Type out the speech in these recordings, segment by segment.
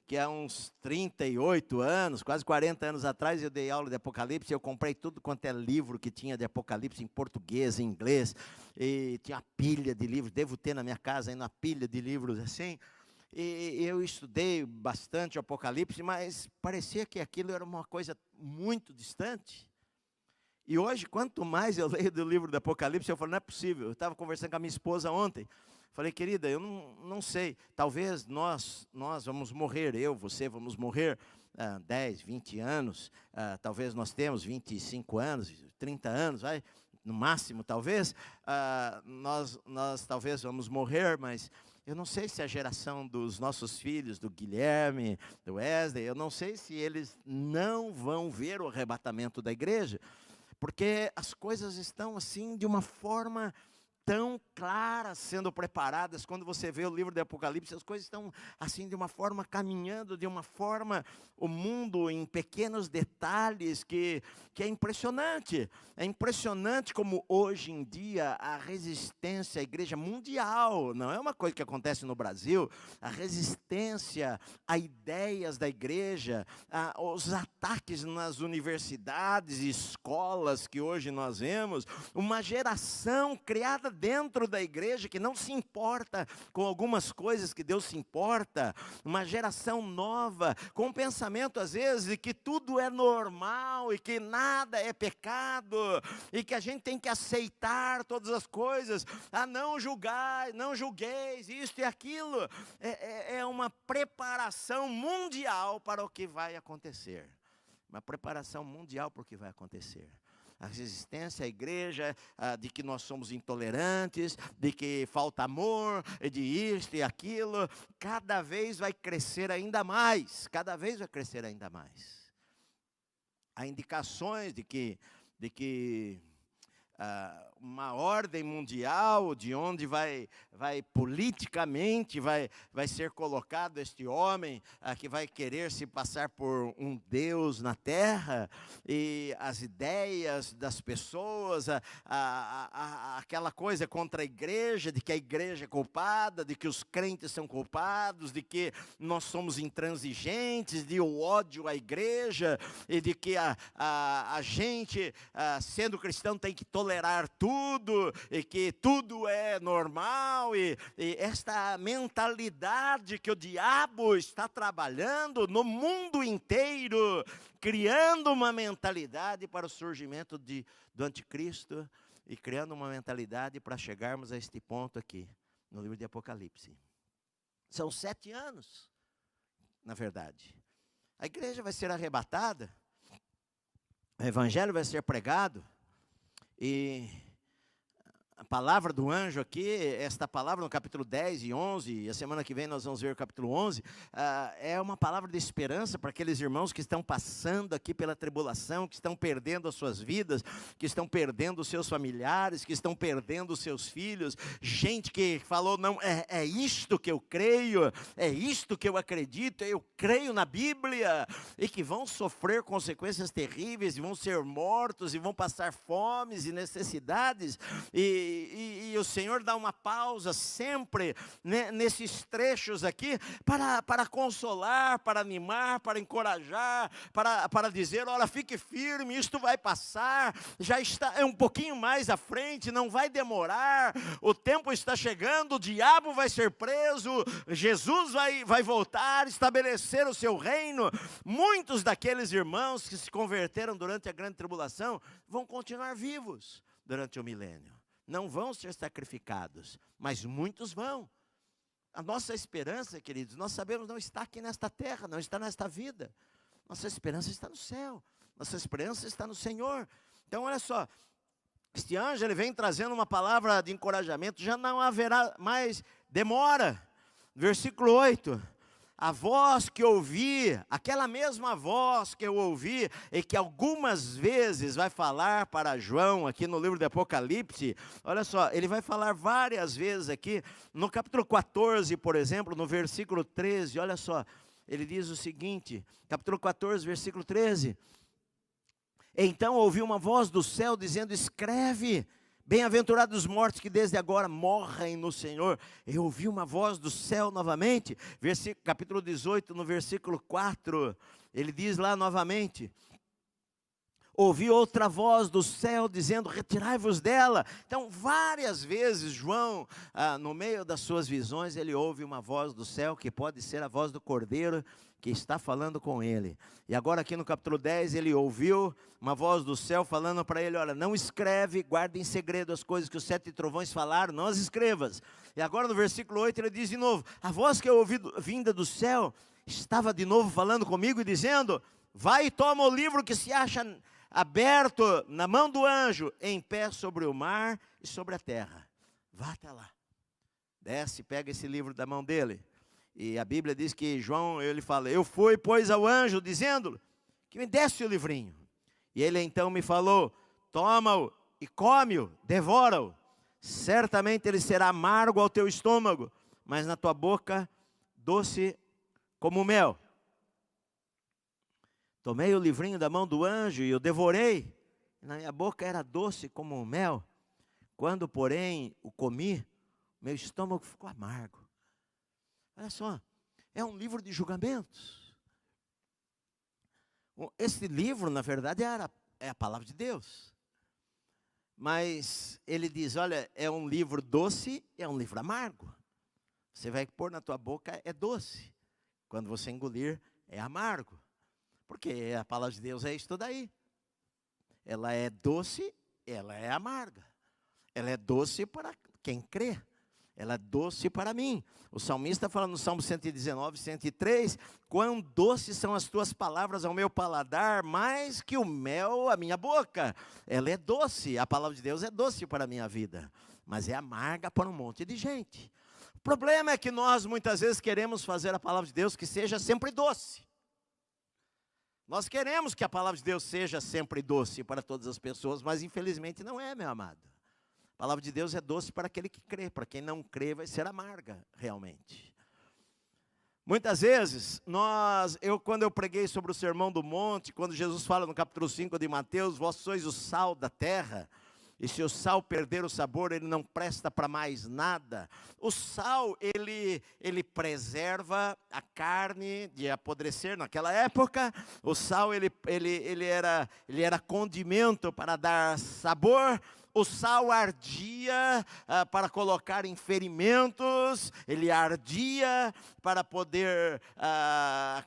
que há uns 38 anos, quase 40 anos atrás, eu dei aula de Apocalipse, eu comprei tudo quanto é livro que tinha de Apocalipse, em português, em inglês, e tinha uma pilha de livros, devo ter na minha casa ainda uma pilha de livros assim, e eu estudei bastante o Apocalipse, mas parecia que aquilo era uma coisa muito distante. E hoje, quanto mais eu leio do livro do Apocalipse, eu falo, não é possível. Eu estava conversando com a minha esposa ontem, falei, querida, eu não sei, talvez nós vamos morrer, você vamos morrer 10, 20 anos, talvez nós temos 25 anos, 30 anos, vai, no máximo talvez, nós talvez vamos morrer, mas eu não sei se a geração dos nossos filhos, do Guilherme, do Wesley, eu não sei se eles não vão ver o arrebatamento da igreja, porque as coisas estão assim de uma forma tão claras sendo preparadas. Quando você vê o livro do Apocalipse, as coisas estão assim de uma forma caminhando, de uma forma, o mundo em pequenos detalhes que é impressionante. É impressionante como hoje em dia a resistência à igreja mundial, não é uma coisa que acontece no Brasil, a resistência a ideias da igreja, os ataques nas universidades e escolas que hoje nós vemos, uma geração criada dentro da igreja que não se importa com algumas coisas que Deus se importa, uma geração nova, com um pensamento às vezes de que tudo é normal e que nada é pecado, e que a gente tem que aceitar todas as coisas, não julgai, não julgueis, isto e aquilo, é uma preparação mundial para o que vai acontecer, uma preparação mundial para o que vai acontecer. A resistência à igreja, de que nós somos intolerantes, de que falta amor, de isto e aquilo, cada vez vai crescer ainda mais, cada vez vai crescer ainda mais. Há indicações de que uma ordem mundial, de onde vai politicamente, vai ser colocado este homem, que vai querer se passar por um Deus na terra, e as ideias das pessoas, aquela coisa contra a igreja, de que a igreja é culpada, de que os crentes são culpados, de que nós somos intransigentes, de o ódio à igreja, e de que a gente, sendo cristão, tem que tolerar tudo, e que tudo é normal, e esta mentalidade que o diabo está trabalhando no mundo inteiro, criando uma mentalidade para o surgimento do anticristo, e criando uma mentalidade para chegarmos a este ponto aqui, no livro de Apocalipse. São 7 anos, na verdade. A igreja vai ser arrebatada, o evangelho vai ser pregado, e a palavra do anjo aqui, esta palavra no capítulo 10 e 11, e a semana que vem nós vamos ver o capítulo 11, é uma palavra de esperança para aqueles irmãos que estão passando aqui pela tribulação, que estão perdendo as suas vidas, que estão perdendo os seus familiares, que estão perdendo os seus filhos, gente que falou, não, é isto que eu creio, é isto que eu acredito, eu creio na Bíblia, e que vão sofrer consequências terríveis, e vão ser mortos, e vão passar fomes e necessidades, e o Senhor dá uma pausa sempre, né, nesses trechos aqui, para consolar, para animar, para encorajar, para dizer, olha, fique firme, isto vai passar, já está um pouquinho mais à frente, não vai demorar, o tempo está chegando, o diabo vai ser preso, Jesus vai voltar, estabelecer o seu reino. Muitos daqueles irmãos que se converteram durante a grande tribulação vão continuar vivos durante o milênio. Não vão ser sacrificados, mas muitos vão. A nossa esperança, queridos, nós sabemos, não está aqui nesta terra, não está nesta vida. Nossa esperança está no céu, nossa esperança está no Senhor. Então, olha só, este anjo, ele vem trazendo uma palavra de encorajamento, já não haverá mais demora. Versículo 8. A voz que ouvi, aquela mesma voz que eu ouvi, e que algumas vezes vai falar para João, aqui no livro de Apocalipse, olha só, ele vai falar várias vezes aqui, no capítulo 14, por exemplo, no versículo 13, olha só, ele diz o seguinte, capítulo 14, versículo 13, então ouvi uma voz do céu dizendo, escreve, Bem-aventurados os mortos que desde agora morrem no Senhor. Eu ouvi uma voz do céu novamente, capítulo 18, no versículo 4, ele diz lá novamente: ouvi outra voz do céu dizendo, retirai-vos dela. Então, várias vezes, João, no meio das suas visões, ele ouve uma voz do céu, que pode ser a voz do Cordeiro, que está falando com ele. E agora aqui no capítulo 10, ele ouviu uma voz do céu falando para ele, olha, não escreve, guarda em segredo as coisas que os 7 trovões falaram, não as escrevas. E agora no versículo 8 ele diz de novo, a voz que eu ouvi vinda do céu, estava de novo falando comigo e dizendo, vai e toma o livro que se acha aberto na mão do anjo, em pé sobre o mar e sobre a terra. Vá até lá, desce, pega esse livro da mão dele. E a Bíblia diz que João, ele fala, eu fui, pois, ao anjo, dizendo que me desse o livrinho. E ele então me falou, toma-o e come-o, devora-o. Certamente ele será amargo ao teu estômago, mas na tua boca doce como mel. Tomei o livrinho da mão do anjo e o devorei. Na minha boca era doce como mel. Quando, porém, o comi, meu estômago ficou amargo. Olha só, é um livro de julgamentos. Esse livro, na verdade, é a palavra de Deus. Mas ele diz, olha, é um livro doce, é um livro amargo. Você vai pôr na tua boca, é doce. Quando você engolir, é amargo. Porque a palavra de Deus é isso daí. Ela é doce, ela é amarga. Ela é doce para quem crê. Ela é doce para mim. O salmista fala no Salmo 119, 103, quão doces são as tuas palavras ao meu paladar, mais que o mel à minha boca. Ela é doce, a palavra de Deus é doce para a minha vida, mas é amarga para um monte de gente. O problema é que nós muitas vezes queremos fazer a palavra de Deus que seja sempre doce. Nós queremos que a palavra de Deus seja sempre doce para todas as pessoas, mas infelizmente não é, meu amado. A palavra de Deus é doce para aquele que crê, para quem não crê vai ser amarga, realmente. Muitas vezes, quando eu preguei sobre o Sermão do Monte, quando Jesus fala no capítulo 5 de Mateus, vós sois o sal da terra, e se o sal perder o sabor, ele não presta para mais nada. O sal, ele preserva a carne de apodrecer. Naquela época, o sal ele era condimento para dar sabor. O sal ardia para colocar em ferimentos, ele ardia para poder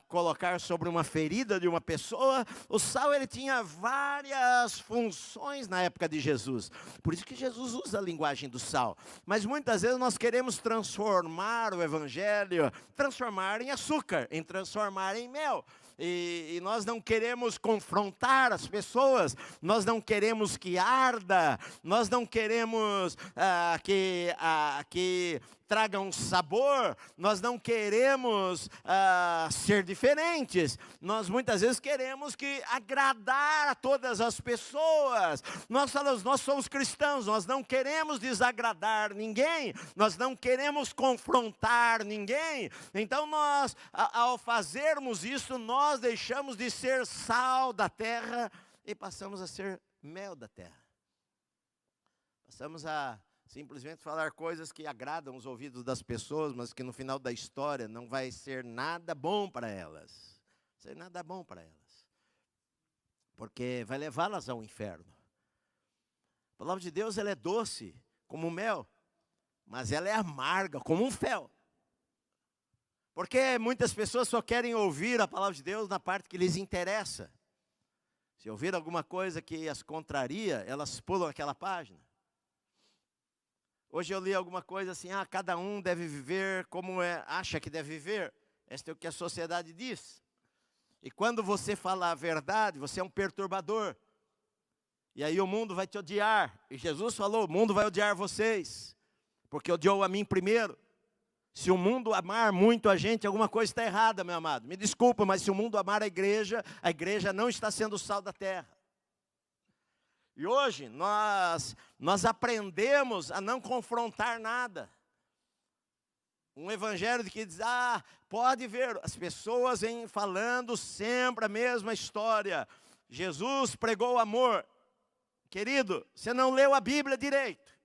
colocar sobre uma ferida de uma pessoa. O sal ele tinha várias funções na época de Jesus. Por isso que Jesus usa a linguagem do sal. Mas muitas vezes nós queremos transformar o evangelho, transformar em açúcar, transformar em mel. E nós não queremos confrontar as pessoas, nós não queremos que arda, nós não queremos que traga um sabor, nós não queremos ser diferentes, nós muitas vezes queremos agradar a todas as pessoas. Nós falamos, nós somos cristãos, nós não queremos desagradar ninguém, nós não queremos confrontar ninguém. Então nós, ao fazermos isso, nós deixamos de ser sal da terra e passamos a ser mel da terra. Passamos a simplesmente falar coisas que agradam os ouvidos das pessoas, mas que no final da história não vai ser nada bom para elas. Não vai ser nada bom para elas. Porque vai levá-las ao inferno. A palavra de Deus, ela é doce como mel, mas ela é amarga como um fel. Porque muitas pessoas só querem ouvir a palavra de Deus na parte que lhes interessa. Se ouvir alguma coisa que as contraria, elas pulam aquela página. Hoje eu li alguma coisa assim, cada um deve viver como acha que deve viver. Este é o que a sociedade diz. E quando você fala a verdade, você é um perturbador. E aí o mundo vai te odiar. E Jesus falou, o mundo vai odiar vocês, porque odiou a mim primeiro. Se o mundo amar muito a gente, alguma coisa está errada, meu amado. Me desculpa, mas se o mundo amar a igreja não está sendo o sal da terra. E hoje nós aprendemos a não confrontar nada. Um evangelho que diz, pode ver, as pessoas vêm falando sempre a mesma história. Jesus pregou o amor. Querido, você não leu a Bíblia direito.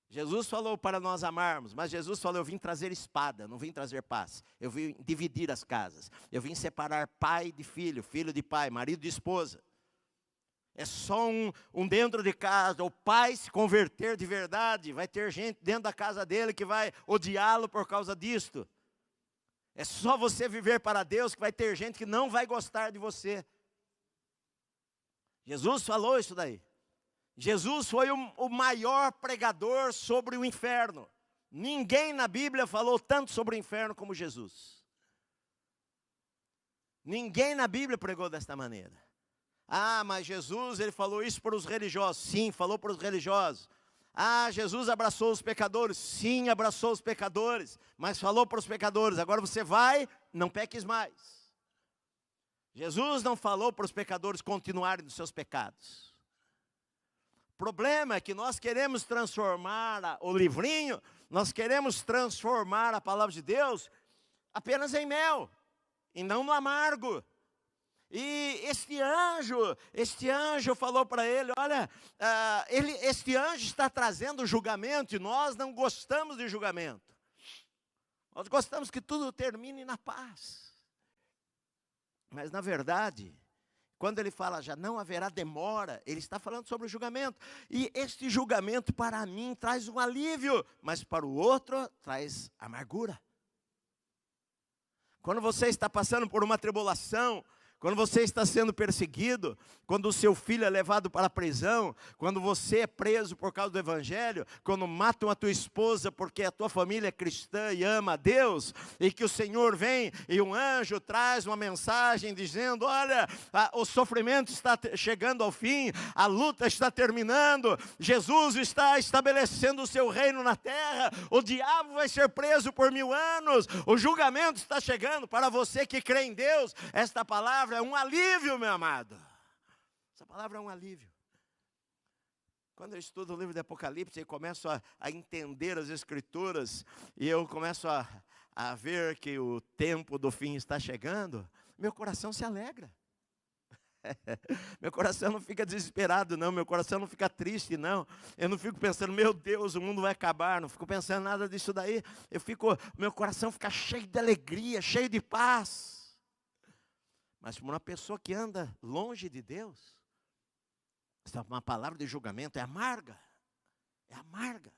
Jesus falou para nós amarmos, mas Jesus falou: eu vim trazer espada, não vim trazer paz. Eu vim dividir as casas. Eu vim separar pai de filho, filho de pai, marido de esposa. É só um dentro de casa. O pai se converter de verdade, vai ter gente dentro da casa dele que vai odiá-lo por causa disto. É só você viver para Deus que vai ter gente que não vai gostar de você. Jesus falou isso daí. Jesus foi o maior pregador sobre o inferno. Ninguém na Bíblia falou tanto sobre o inferno como Jesus. Ninguém na Bíblia pregou desta maneira. Ah, mas Jesus, ele falou isso para os religiosos. Sim, falou para os religiosos. Ah, Jesus abraçou os pecadores. Sim, abraçou os pecadores. Mas falou para os pecadores: agora você vai, não peques mais. Jesus não falou para os pecadores continuarem nos seus pecados. O problema é que nós queremos transformar o livrinho, nós queremos transformar a palavra de Deus apenas em mel, e não no amargo. E este anjo falou para ele: olha, este anjo está trazendo julgamento, e nós não gostamos de julgamento. Nós gostamos que tudo termine na paz. Mas na verdade, quando ele fala já não haverá demora, ele está falando sobre o julgamento. E este julgamento para mim traz um alívio, mas para o outro traz amargura. Quando você está passando por uma tribulação, quando você está sendo perseguido, quando o seu filho é levado para a prisão, quando você é preso por causa do Evangelho, quando matam a tua esposa porque a tua família é cristã e ama a Deus, e que o Senhor vem e um anjo traz uma mensagem dizendo: olha, o sofrimento está chegando ao fim, a luta está terminando, Jesus está estabelecendo o seu reino na terra, o diabo vai ser preso por 1000 anos, o julgamento está chegando. Para você que crê em Deus, esta palavra é um alívio, meu amado. Essa palavra é um alívio. Quando eu estudo o livro de Apocalipse e começo a entender as Escrituras, e eu começo a ver que o tempo do fim está chegando, meu coração se alegra. Meu coração não fica desesperado, não. Meu coração não fica triste, não. Eu não fico pensando: meu Deus, o mundo vai acabar. Não fico pensando nada disso daí. Meu coração fica cheio de alegria, cheio de paz. Mas uma pessoa que anda longe de Deus, uma palavra de julgamento é amarga. É amarga.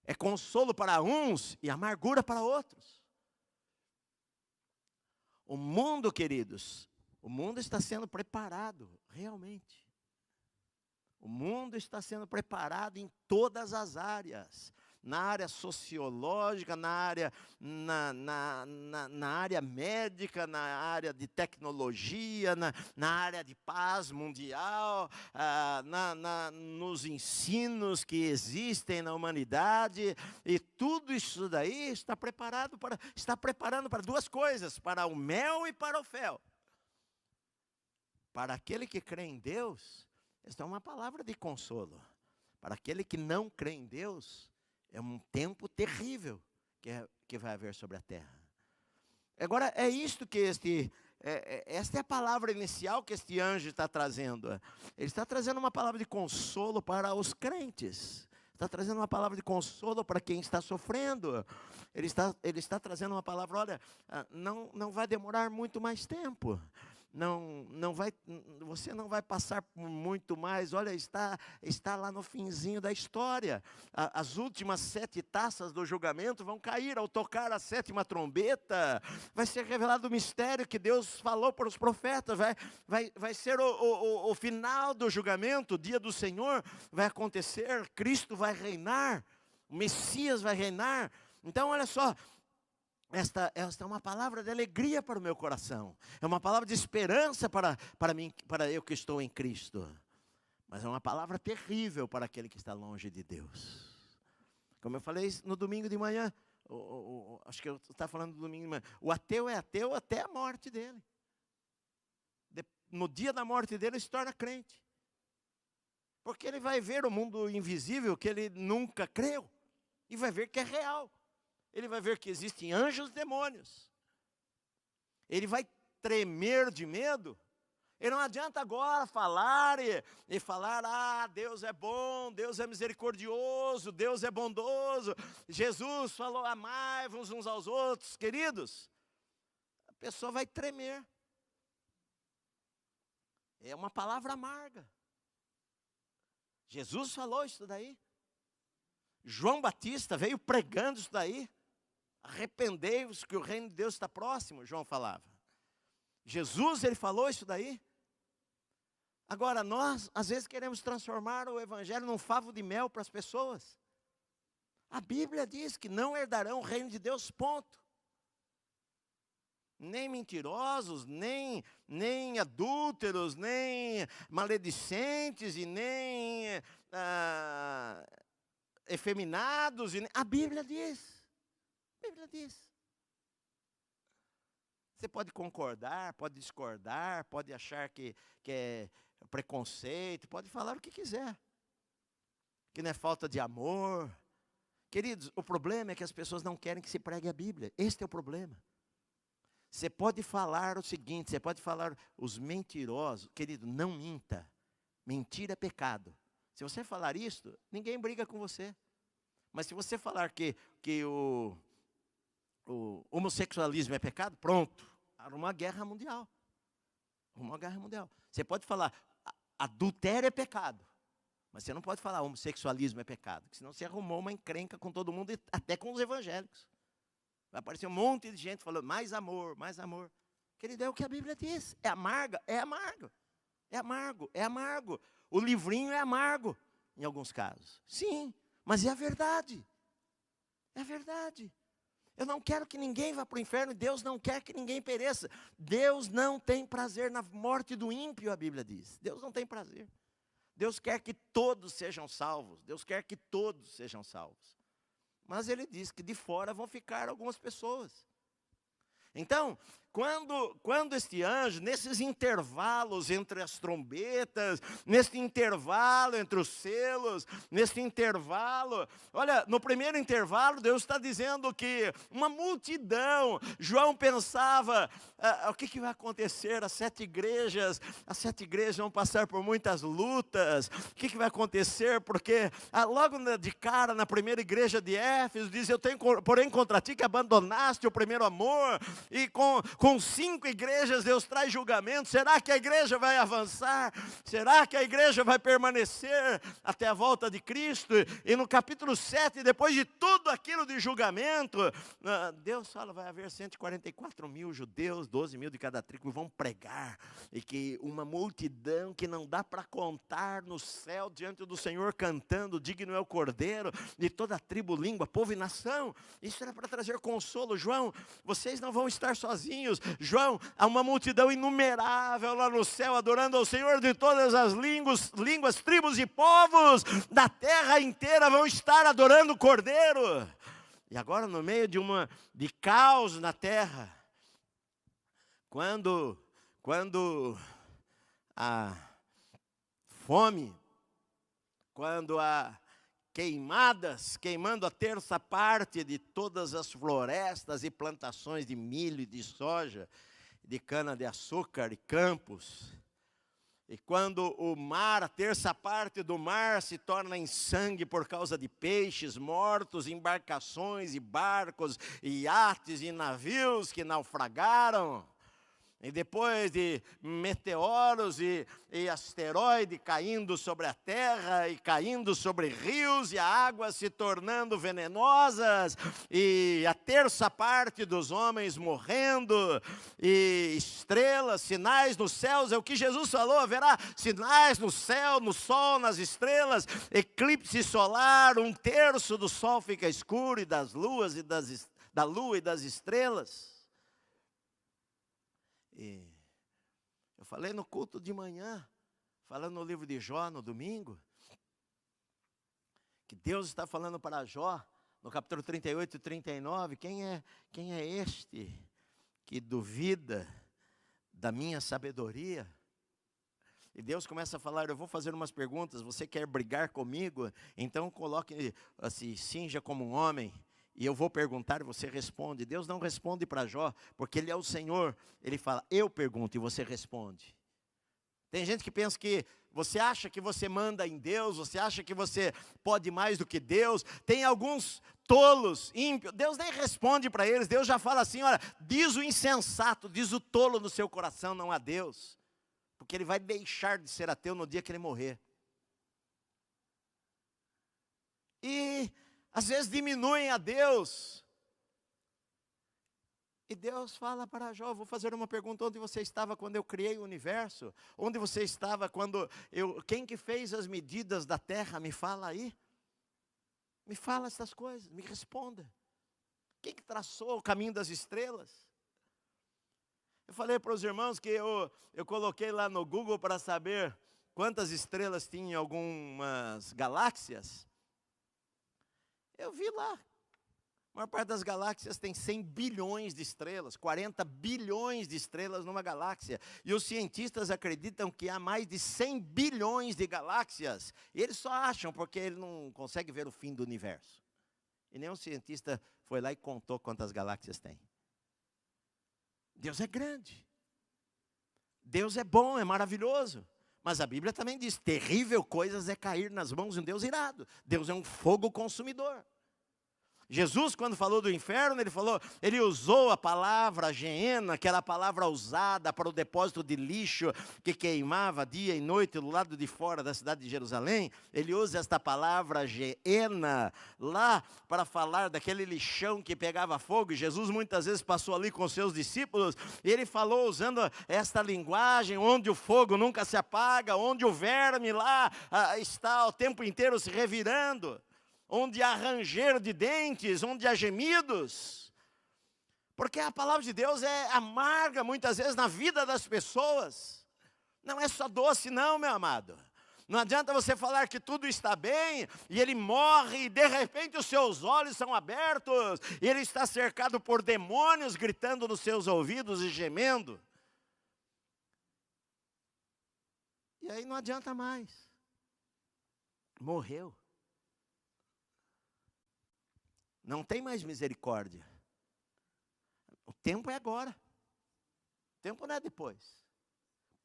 É consolo para uns e amargura para outros. O mundo, queridos, o mundo está sendo preparado, realmente. O mundo está sendo preparado em todas as áreas. Na área sociológica, na área médica, na área de tecnologia, na área de paz mundial, nos ensinos que existem na humanidade. E tudo isso daí está preparando para duas coisas: para o mel e para o fel. Para aquele que crê em Deus, esta é uma palavra de consolo. Para aquele que não crê em Deus, é um tempo terrível que vai haver sobre a terra. Agora, é isto que esta é a palavra inicial que este anjo está trazendo. Ele está trazendo uma palavra de consolo para os crentes. Está trazendo uma palavra de consolo para quem está sofrendo. Ele está trazendo uma palavra: olha, não vai demorar muito mais tempo. Você não vai passar por muito mais. Olha, está lá no finzinho da história. As últimas 7 taças do julgamento vão cair ao tocar a 7ª trombeta. Vai ser revelado o mistério que Deus falou para os profetas. Vai ser o final do julgamento, o dia do Senhor vai acontecer. Cristo vai reinar, o Messias vai reinar. Então, olha só. Esta é uma palavra de alegria para o meu coração. É uma palavra de esperança para mim, para eu que estou em Cristo. Mas é uma palavra terrível para aquele que está longe de Deus. Como eu falei no domingo de manhã, acho que eu estava falando do domingo de manhã. O ateu é ateu até a morte dele. No dia da morte dele, ele se torna crente. Porque ele vai ver o mundo invisível que ele nunca creu. E vai ver que é real. Ele vai ver que existem anjos e demônios. Ele vai tremer de medo. E não adianta agora falar e falar, Deus é bom, Deus é misericordioso, Deus é bondoso. Jesus falou, amai-vos uns aos outros. Queridos, a pessoa vai tremer. É uma palavra amarga. Jesus falou isso daí. João Batista veio pregando isso daí. Arrependei-vos que o reino de Deus está próximo, João falava. Jesus, ele falou isso daí. Agora, nós, às vezes, queremos transformar o evangelho num favo de mel para as pessoas. A Bíblia diz que não herdarão o reino de Deus, ponto. Nem mentirosos, nem adúlteros, nem maledicentes, e nem efeminados. A Bíblia diz. A Bíblia diz. Você pode concordar, pode discordar, pode achar que é preconceito, pode falar o que quiser. Que não é falta de amor. Queridos, o problema é que as pessoas não querem que se pregue a Bíblia. Este é o problema. Você pode falar o seguinte, você pode falar os mentirosos. Querido, não minta. Mentira é pecado. Se você falar isso, ninguém briga com você. Mas se você falar que o homossexualismo é pecado, pronto. Arruma uma guerra mundial. Arruma uma guerra mundial. Você pode falar, adultério é pecado. Mas você não pode falar, homossexualismo é pecado. Senão você arrumou uma encrenca com todo mundo, até com os evangélicos. Vai aparecer um monte de gente falando, mais amor, mais amor. Querido, é o que a Bíblia diz. É amarga? É amargo. É amargo, é amargo. O livrinho é amargo, em alguns casos. Sim, mas é a verdade. É a verdade. Eu não quero que ninguém vá para o inferno, Deus não quer que ninguém pereça. Deus não tem prazer na morte do ímpio, a Bíblia diz. Deus não tem prazer. Deus quer que todos sejam salvos. Deus quer que todos sejam salvos. Mas ele diz que de fora vão ficar algumas pessoas. Então, quando este anjo, nesses intervalos entre as trombetas, nesse intervalo entre os selos, nesse intervalo, olha, no primeiro intervalo, Deus está dizendo que uma multidão, João pensava, o que vai acontecer? As sete igrejas vão passar por muitas lutas, o que vai acontecer? Porque logo de cara, na primeira igreja de Éfeso, diz, eu tenho porém contra ti que abandonaste o primeiro amor, e com 5 igrejas Deus traz julgamento. Será que a igreja vai avançar? Será que a igreja vai permanecer até a volta de Cristo? E no capítulo 7, depois de tudo aquilo de julgamento, Deus fala, vai haver 144 mil judeus, 12 mil de cada tribo, vão pregar. E que uma multidão que não dá para contar no céu, diante do Senhor, cantando, digno é o Cordeiro, de toda tribo, língua, povo e nação. Isso era para trazer consolo. João, vocês não vão estar sozinhos. João, há uma multidão inumerável lá no céu, adorando ao Senhor de todas as línguas, tribos e povos da terra inteira vão estar adorando o Cordeiro. E agora, no meio de caos na terra, quando a fome, quando a queimando a terça parte de todas as florestas e plantações de milho e de soja, de cana-de-açúcar e campos. E quando o mar, a terça parte do mar se torna em sangue por causa de peixes mortos, embarcações e barcos, e iates e navios que naufragaram. E depois de meteoros e asteroide caindo sobre a terra e caindo sobre rios e a água se tornando venenosas e a terça parte dos homens morrendo e estrelas, sinais nos céus, é o que Jesus falou, haverá sinais no céu, no sol, nas estrelas, eclipse solar, 1/3 do sol fica escuro e da lua e das estrelas. E eu falei no culto de manhã, falando no livro de Jó, no domingo, que Deus está falando para Jó, no capítulo 38 e 39, quem é este que duvida da minha sabedoria? E Deus começa a falar, eu vou fazer umas perguntas, você quer brigar comigo? Então coloque, se cinja como um homem. E eu vou perguntar e você responde. Deus não responde para Jó, porque Ele é o Senhor. Ele fala, eu pergunto e você responde. Tem gente que pensa que você acha que você manda em Deus, você acha que você pode mais do que Deus. Tem alguns tolos, ímpios, Deus nem responde para eles, Deus já fala assim, olha, diz o insensato, diz o tolo no seu coração, não a Deus. Porque ele vai deixar de ser ateu no dia que ele morrer. E às vezes diminuem a Deus. E Deus fala para Jó, vou fazer uma pergunta, onde você estava quando eu criei o universo? Onde você estava quando quem que fez as medidas da terra? Me fala aí. Me fala essas coisas, me responda. Quem que traçou o caminho das estrelas? Eu falei para os irmãos que eu coloquei lá no Google para saber quantas estrelas tinha em algumas galáxias. Eu vi lá. A maior parte das galáxias tem 100 bilhões de estrelas, 40 bilhões de estrelas numa galáxia. E os cientistas acreditam que há mais de 100 bilhões de galáxias. E eles só acham porque ele não consegue ver o fim do universo. E nenhum cientista foi lá e contou quantas galáxias tem. Deus é grande. Deus é bom, é maravilhoso. Mas a Bíblia também diz, terrível coisa é cair nas mãos de um Deus irado. Deus é um fogo consumidor. Jesus, quando falou do inferno, ele usou a palavra geena, que era a palavra usada para o depósito de lixo que queimava dia e noite do lado de fora da cidade de Jerusalém. Ele usa esta palavra geena lá para falar daquele lixão que pegava fogo. E Jesus muitas vezes passou ali com seus discípulos e ele falou usando esta linguagem, onde o fogo nunca se apaga, onde o verme lá está o tempo inteiro se revirando. Onde há ranger de dentes, onde há gemidos. Porque a palavra de Deus é amarga muitas vezes na vida das pessoas. Não é só doce não, meu amado. Não adianta você falar que tudo está bem, e ele morre, e de repente os seus olhos são abertos, e ele está cercado por demônios gritando nos seus ouvidos e gemendo. E aí não adianta mais. Morreu. Não tem mais misericórdia. O tempo é agora. O tempo não é depois.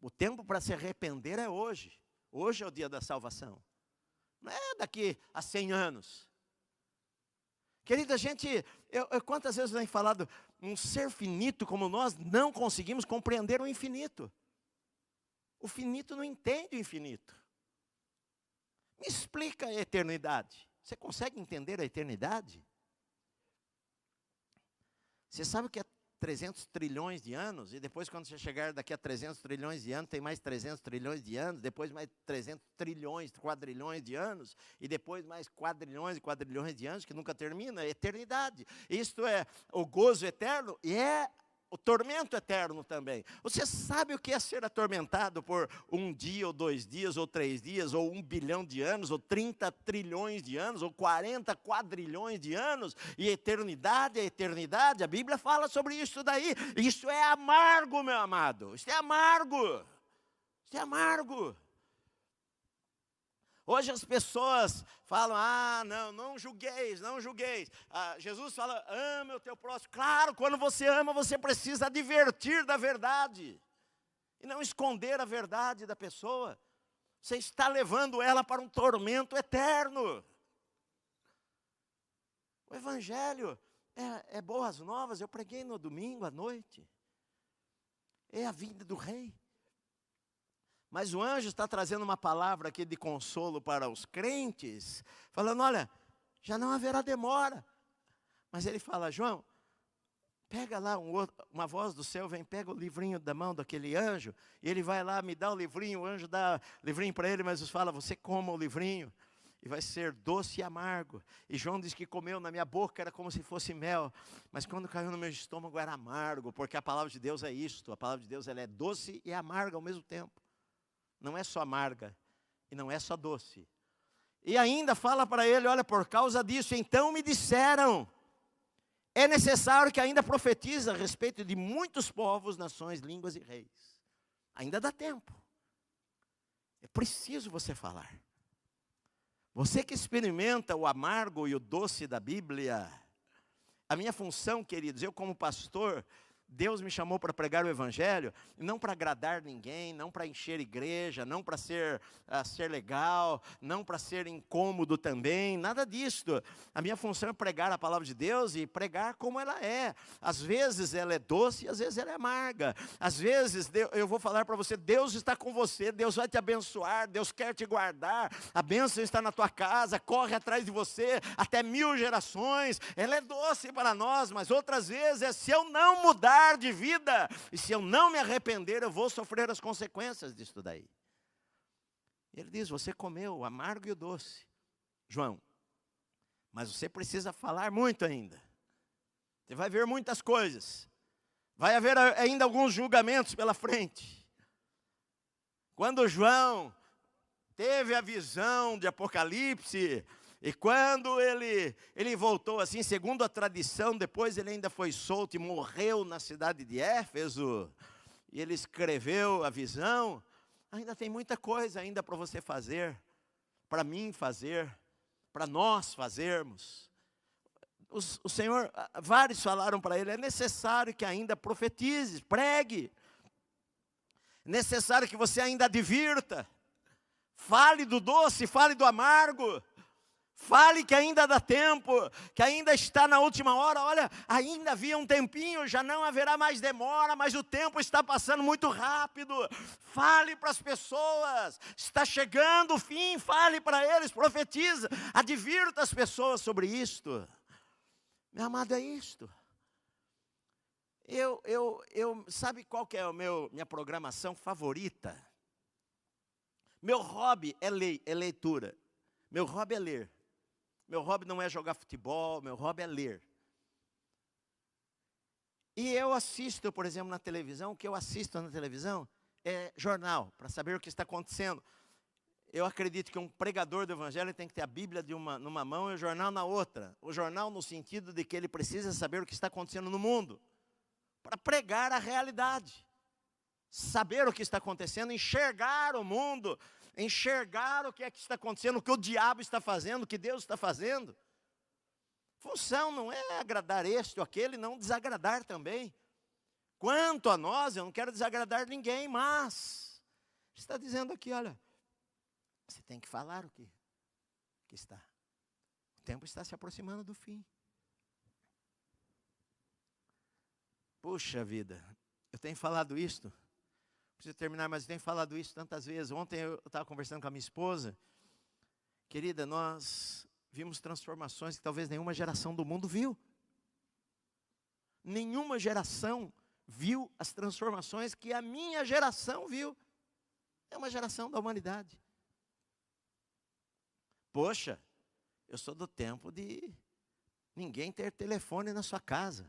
O tempo para se arrepender é hoje. Hoje é o dia da salvação. Não é daqui a 100 anos. Querida, quantas vezes eu tenho falado, um ser finito como nós não conseguimos compreender o infinito. O finito não entende o infinito. Me explica a eternidade. Você consegue entender a eternidade? Você sabe o que é 300 trilhões de anos? E depois, quando você chegar daqui a 300 trilhões de anos, tem mais 300 trilhões de anos, depois mais 300 trilhões, quadrilhões de anos, e depois mais quadrilhões e quadrilhões de anos, que nunca termina, é eternidade. Isto é o gozo eterno e é o tormento eterno também. Você sabe o que é ser atormentado por um dia, ou 2 dias, ou 3 dias, ou 1 bilhão de anos, ou 30 trilhões de anos, ou 40 quadrilhões de anos, e eternidade é eternidade? A Bíblia fala sobre isso daí. Isso é amargo, meu amado. Isso é amargo. Isso é amargo. Hoje as pessoas falam, não julgueis, não julgueis. Jesus fala, ama o teu próximo. Claro, quando você ama, você precisa advertir da verdade. E não esconder a verdade da pessoa. Você está levando ela para um tormento eterno. O Evangelho é boas novas. Eu preguei no domingo à noite. É a vinda do Rei. Mas o anjo está trazendo uma palavra aqui de consolo para os crentes, falando, olha, já não haverá demora. Mas ele fala, João, pega lá uma voz do céu, vem, pega o livrinho da mão daquele anjo, e ele vai lá, me dá o livrinho, o anjo dá o livrinho para ele, mas fala, você coma o livrinho, e vai ser doce e amargo. E João diz que comeu na minha boca, era como se fosse mel, mas quando caiu no meu estômago era amargo, porque a palavra de Deus é isto, a palavra de Deus ela é doce e amarga ao mesmo tempo. Não é só amarga e não é só doce. E ainda fala para ele, olha, por causa disso, então me disseram, é necessário que ainda profetize a respeito de muitos povos, nações, línguas e reis. Ainda dá tempo. É preciso você falar. Você que experimenta o amargo e o doce da Bíblia, a minha função, queridos, eu como pastor, Deus me chamou para pregar o evangelho, não para agradar ninguém, não para encher igreja, não para ser legal, não para ser incômodo também, nada disso. A minha função é pregar a palavra de Deus e pregar como ela é. Às vezes ela é doce e às vezes ela é amarga. Às vezes eu vou falar para você, Deus está com você, Deus vai te abençoar, Deus quer te guardar, a bênção está na tua casa, corre atrás de você, até 1000 gerações. Ela é doce para nós, mas outras vezes se eu não mudar de vida, e se eu não me arrepender, eu vou sofrer as consequências disso daí. Ele diz, você comeu o amargo e o doce, João, mas você precisa falar muito ainda. Você vai ver muitas coisas, vai haver ainda alguns julgamentos pela frente. Quando João teve a visão de Apocalipse, e quando ele voltou assim, segundo a tradição, depois ele ainda foi solto e morreu na cidade de Éfeso, e ele escreveu a visão, ainda tem muita coisa ainda para você fazer, para mim fazer, para nós fazermos. O Senhor, vários falaram para ele, é necessário que ainda profetize, pregue, é necessário que você ainda advirta, fale do doce, fale do amargo, fale que ainda dá tempo, que ainda está na última hora. Olha, ainda havia um tempinho, já não haverá mais demora, mas o tempo está passando muito rápido. Fale para as pessoas, está chegando o fim, fale para eles, profetiza, advirta as pessoas sobre isto. Meu amado, é isto. Sabe qual que é a minha programação favorita? Meu hobby é leitura. Meu hobby é ler. Meu hobby não é jogar futebol, meu hobby é ler. E eu assisto, por exemplo, na televisão, o que eu assisto na televisão é jornal, para saber o que está acontecendo. Eu acredito que um pregador do evangelho tem que ter a Bíblia numa mão e o jornal na outra. O jornal no sentido de que ele precisa saber o que está acontecendo no mundo, para pregar a realidade. Saber o que está acontecendo, enxergar o mundo, enxergar o que é que está acontecendo, o que o diabo está fazendo, o que Deus está fazendo. Função não é agradar este ou aquele, não desagradar também. Quanto a nós, eu não quero desagradar ninguém, mas está dizendo aqui, olha, você tem que falar o que está. O tempo está se aproximando do fim. Puxa vida, eu tenho falado isto. Preciso terminar, mas eu tenho falado isso tantas vezes. Ontem eu estava conversando com a minha esposa. Querida, nós vimos transformações que talvez nenhuma geração do mundo viu. Nenhuma geração viu as transformações que a minha geração viu. É uma geração da humanidade. Poxa, eu sou do tempo de ninguém ter telefone na sua casa.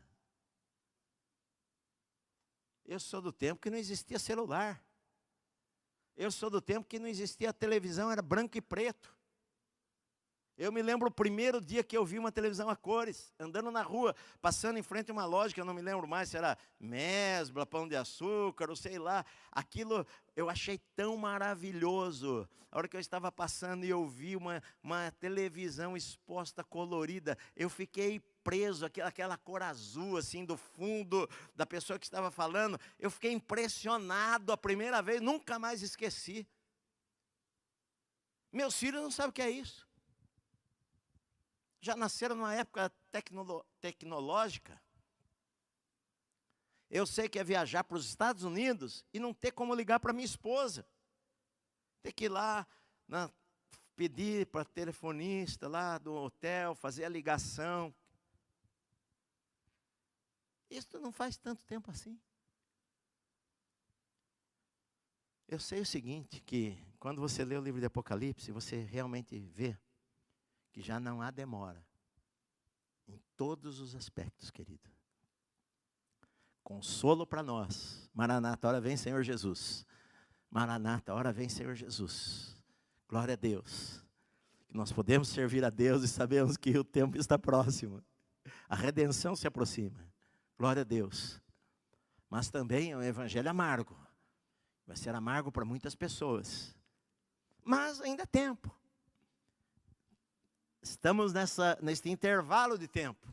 Eu sou do tempo que não existia celular. Eu sou do tempo que não existia televisão, era branco e preto. Eu me lembro o primeiro dia que eu vi uma televisão a cores, andando na rua, passando em frente a uma loja, que eu não me lembro mais se era Mesbla, Pão de Açúcar, ou sei lá. Aquilo eu achei tão maravilhoso. A hora que eu estava passando e eu vi uma televisão exposta, colorida, eu fiquei preso, aquela cor azul, assim, do fundo da pessoa que estava falando. Eu fiquei impressionado a primeira vez, nunca mais esqueci. Meus filhos não sabem o que é isso. Já nasceram numa época tecnológica. Eu sei que é viajar para os Estados Unidos e não ter como ligar para minha esposa. Ter que ir lá, pedir para telefonista lá do hotel, fazer a ligação. Isso não faz tanto tempo assim. Eu sei o seguinte, que quando você lê o livro de Apocalipse, você realmente vê que já não há demora, em todos os aspectos, querido. Consolo para nós. Maranata, hora vem Senhor Jesus. Maranata, hora vem Senhor Jesus. Glória a Deus. Que nós podemos servir a Deus e sabemos que o tempo está próximo. A redenção se aproxima. Glória a Deus. Mas também é um evangelho amargo. Vai ser amargo para muitas pessoas. Mas ainda há tempo. Estamos nesse intervalo de tempo.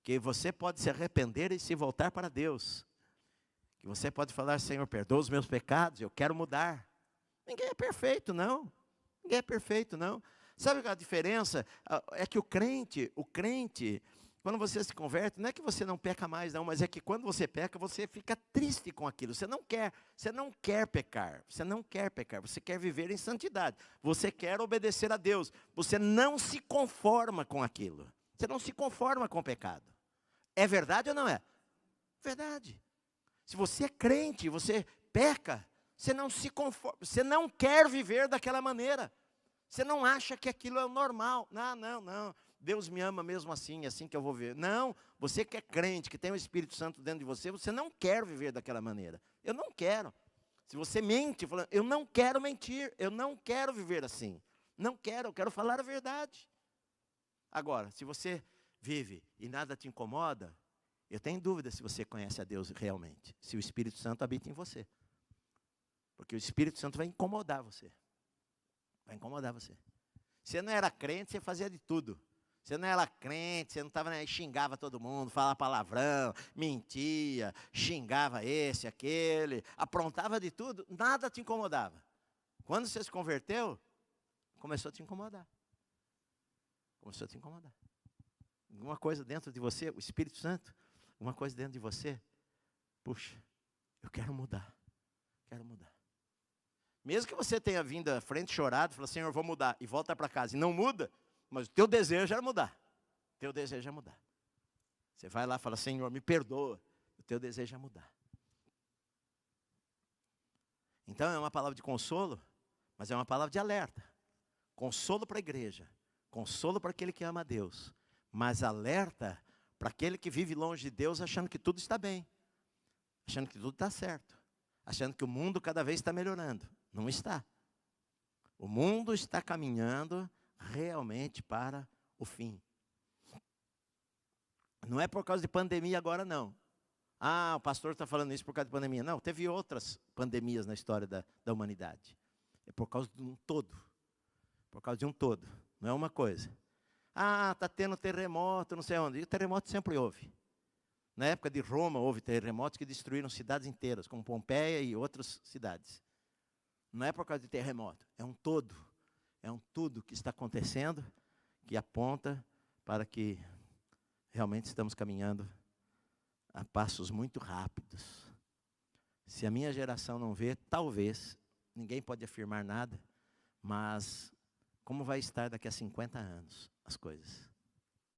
que você pode se arrepender e se voltar para Deus. Que você pode falar: Senhor, perdoa os meus pecados, eu quero mudar. Ninguém é perfeito, não. Ninguém é perfeito, não. Sabe a diferença? É que o crente, quando você se converte, não é que você não peca mais, não, mas é que quando você peca, você fica triste com aquilo. Você não quer pecar, você quer viver em santidade, você quer obedecer a Deus, você não se conforma com aquilo, você não se conforma com o pecado. É verdade ou não é? Verdade. Se você é crente, você peca, você não se conforma, você não quer viver daquela maneira. Você não acha que aquilo é o normal. Não. Deus me ama mesmo assim, é assim que eu vou ver. Não, você que é crente, que tem o Espírito Santo dentro de você, você não quer viver daquela maneira. Eu não quero. Se você mente, falando, eu não quero mentir, eu não quero viver assim. Não quero, eu quero falar a verdade. Agora, se você vive e nada te incomoda, eu tenho dúvida se você conhece a Deus realmente, se o Espírito Santo habita em você. Porque o Espírito Santo vai incomodar você. Vai incomodar você. Você não era crente, você fazia de tudo. Você não era crente, você não estava nem xingava todo mundo, falava palavrão, mentia, xingava esse, aquele, aprontava de tudo, nada te incomodava. Quando você se converteu, começou a te incomodar. Começou a te incomodar. Alguma coisa dentro de você, o Espírito Santo, alguma coisa dentro de você, puxa, eu quero mudar, quero mudar. Mesmo que você tenha vindo à frente chorado, fala: Senhor, eu vou mudar, e volta para casa, e não muda, mas o teu desejo era mudar. O teu desejo é mudar. Você vai lá e fala: Senhor, me perdoa, o teu desejo é mudar. Então é uma palavra de consolo, mas é uma palavra de alerta. Consolo para a igreja, consolo para aquele que ama a Deus, mas alerta para aquele que vive longe de Deus achando que tudo está bem, achando que tudo está certo, achando que o mundo cada vez está melhorando. Não está. O mundo está caminhando realmente para o fim. Não é por causa de pandemia agora, não. O pastor está falando isso por causa de pandemia. Não, teve outras pandemias na história da humanidade. É por causa de um todo. Por causa de um todo. Não é uma coisa. Está tendo terremoto, não sei onde. E o terremoto sempre houve. Na época de Roma, houve terremotos que destruíram cidades inteiras, como Pompeia e outras cidades. Não é por causa de terremoto, é um todo. É um tudo que está acontecendo, que aponta para que realmente estamos caminhando a passos muito rápidos. Se a minha geração não vê, talvez, ninguém pode afirmar nada, mas como vai estar daqui a 50 anos as coisas?